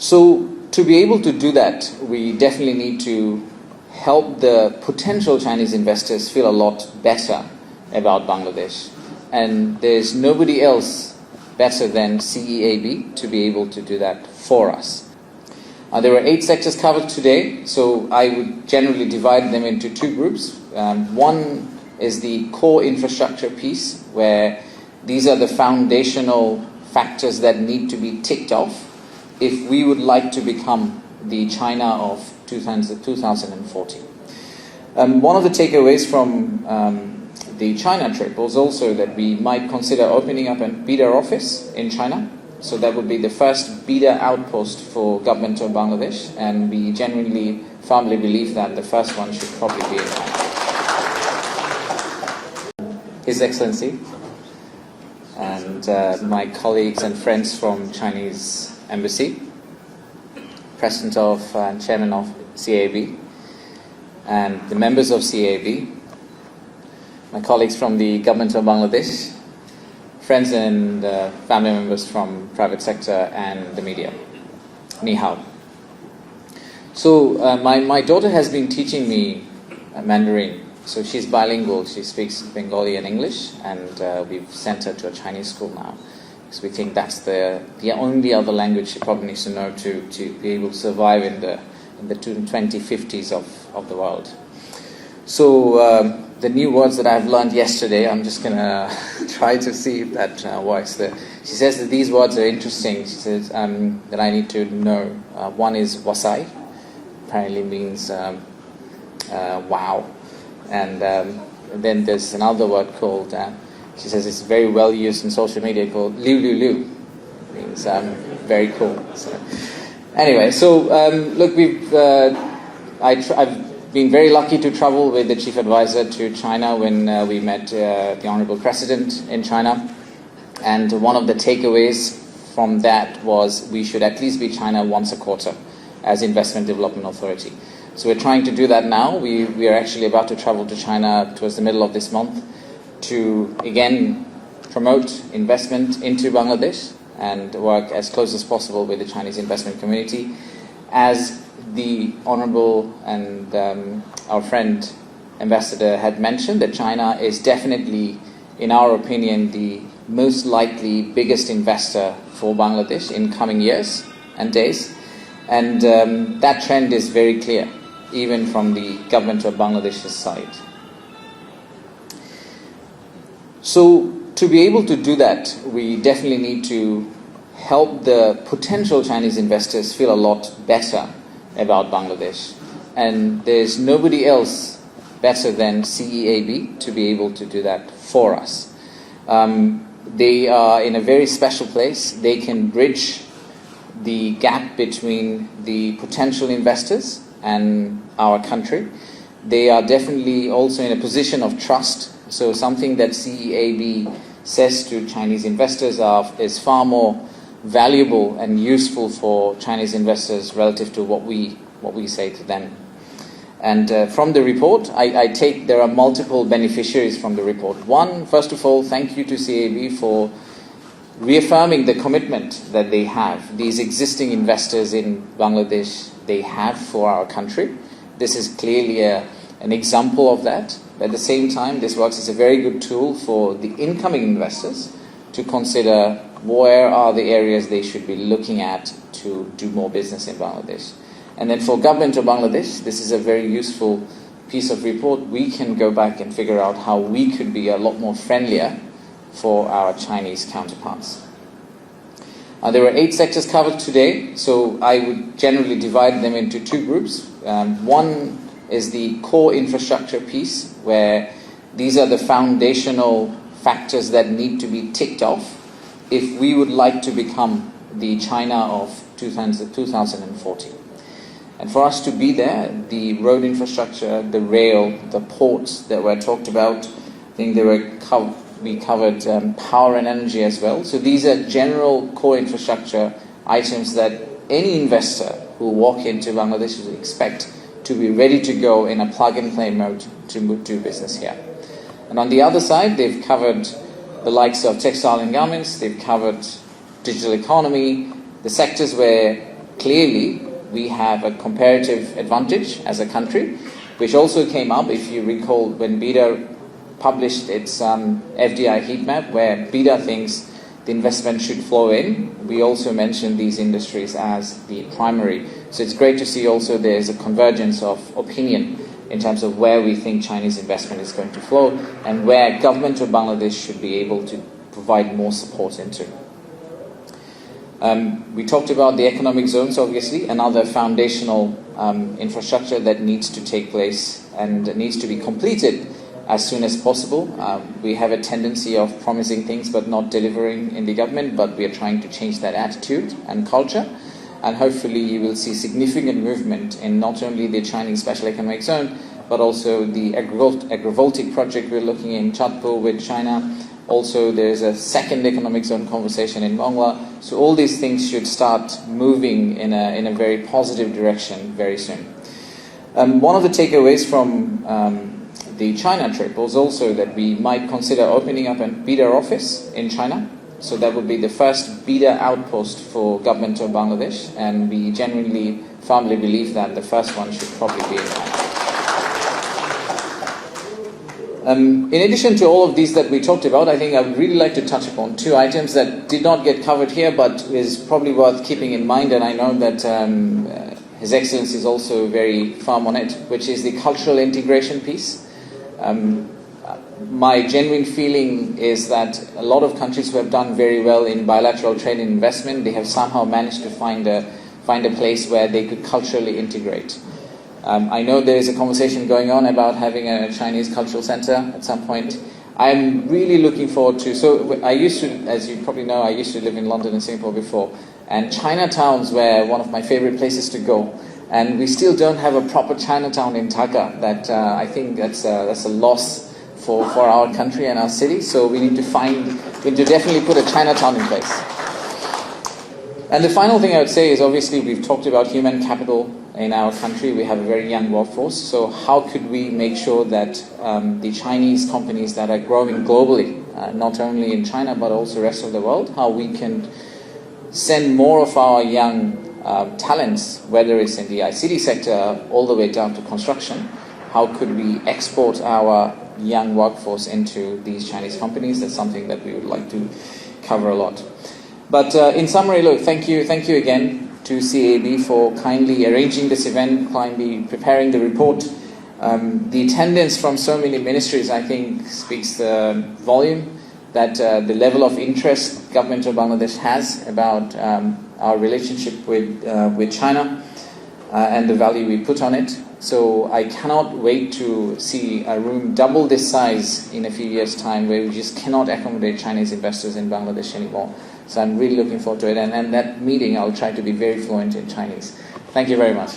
So to be able to do that, we definitely need to help the potential Chinese investors feel a lot better about Bangladesh. And there's nobody else better than CEAB to be able to do that for us. There were 8 sectors covered today, so I would generally divide them into 2 groups. One is the core infrastructure piece, where these are the foundational factors that need to be ticked off if we would like to become the China of 2040. One of the takeaways from the China trip was also that we might consider opening up a bidder office in China. So that would be the first bidder outpost for government of Bangladesh, and we genuinely firmly believe that the first one should probably be in China. His Excellency and my colleagues and friends from Chinese Embassy, President of and Chairman of CAB, and the members of CAB, my colleagues from the government of Bangladesh, friends and family members from private sector and the media. Ni hao. So my daughter has been teaching me Mandarin. So she's bilingual. She speaks Bengali and English, and we've sent her to a Chinese school now, because we think that's the only other language she probably needs to know to be able to survive in the 2050s of the world. So the new words that I've learned yesterday, I'm just going to try to see if that works. She says that these words are interesting. She says that I need to know. One is wasai, apparently means wow. And then there's another word called, she says it's very well used in social media, called liu liu liu. Means very cool. So, anyway, so look, I've been very lucky to travel with the chief advisor to China when we met the Honorable President in China. And one of the takeaways from that was we should at least be China once a quarter as Investment Development Authority. So we're trying to do that now. We are actually about to travel to China towards the middle of this month to, again, promote investment into Bangladesh and work as close as possible with the Chinese investment community. As the Honorable and our friend Ambassador had mentioned, that China is definitely, in our opinion, the most likely biggest investor for Bangladesh in coming years and days. And that trend is very clear, even from the government of Bangladesh's side. So to be able to do that, we definitely need to help the potential Chinese investors feel a lot better about Bangladesh. And there's nobody else better than CEAB to be able to do that for us. They are in a very special place. They can bridge the gap between the potential investors and our country. They are definitely also in a position of trust. So something that CEAB says to Chinese investors is far more valuable and useful for Chinese investors relative to what we say to them. And from the report, I take there are multiple beneficiaries from the report. One, first of all, thank you to CAB for reaffirming the commitment that they have, these existing investors in Bangladesh, they have for our country. This is clearly an example of that. At the same time, this works as a very good tool for the incoming investors to consider where are the areas they should be looking at to do more business in Bangladesh. And then for government of Bangladesh, this is a very useful piece of report. We can go back and figure out how we could be a lot more friendlier for our Chinese counterparts. There were 8 sectors covered today, so I would generally divide them into 2 groups. One is the core infrastructure piece, where these are the foundational factors that need to be ticked off if we would like to become the China of 2040. And for us to be there, the road infrastructure, the rail, the ports that were talked about, I think we covered power and energy as well. So these are general core infrastructure items that any investor who will walk into Bangladesh would expect to be ready to go in a plug-and-play mode to do business here. And on the other side, they've covered the likes of textile and garments, they've covered digital economy, the sectors where clearly we have a comparative advantage as a country, which also came up, if you recall, when BIDA published its FDI heat map, where BIDA thinks the investment should flow in. We also mentioned these industries as the primary. So it's great to see also there's a convergence of opinion in terms of where we think Chinese investment is going to flow and where government of Bangladesh should be able to provide more support into. We talked about the economic zones, obviously, another foundational infrastructure that needs to take place and needs to be completed as soon as possible. We have a tendency of promising things but not delivering in the government, but we are trying to change that attitude and culture. And hopefully you will see significant movement in not only the Chinese Special Economic Zone, but also the agrivoltaic project we're looking in Chatpur with China. Also, there's a second economic zone conversation in Bangla. So all these things should start moving in a very positive direction very soon. One of the takeaways from the China trip was also that we might consider opening up a BIDA office in China. So that would be the first BIDA outpost for government of Bangladesh, and we genuinely firmly believe that the first one should probably be in China. In addition to all of these that we talked about, I think I would really like to touch upon two items that did not get covered here, but is probably worth keeping in mind, and I know that His Excellency is also very firm on it, which is the cultural integration piece. My genuine feeling is that a lot of countries who have done very well in bilateral trade and investment, they have somehow managed to find a place where they could culturally integrate. I know there is a conversation going on about having a Chinese cultural center at some point. I'm really looking forward to, so I used to, as you probably know, I used to live in London and Singapore before, and Chinatowns were one of my favorite places to go. And we still don't have a proper Chinatown in Dhaka. That I think that's a loss for our country and our city. So we need to definitely put a Chinatown in place. And the final thing I would say is, obviously we've talked about human capital in our country. We have a very young workforce. So how could we make sure that the Chinese companies that are growing globally, not only in China but also the rest of the world, how we can send more of our young talents, whether it's in the ICT sector all the way down to construction, how could we export our young workforce into these Chinese companies? That's something that we would like to cover a lot. But in summary, look, thank you again to CAB for kindly arranging this event, kindly preparing the report. The attendance from so many ministries, I think, speaks the volume that the level of interest government of Bangladesh has about our relationship with China and the value we put on it. So I cannot wait to see a room double this size in a few years' time, where we just cannot accommodate Chinese investors in Bangladesh anymore. So I'm really looking forward to it. And that meeting, I'll try to be very fluent in Chinese. Thank you very much.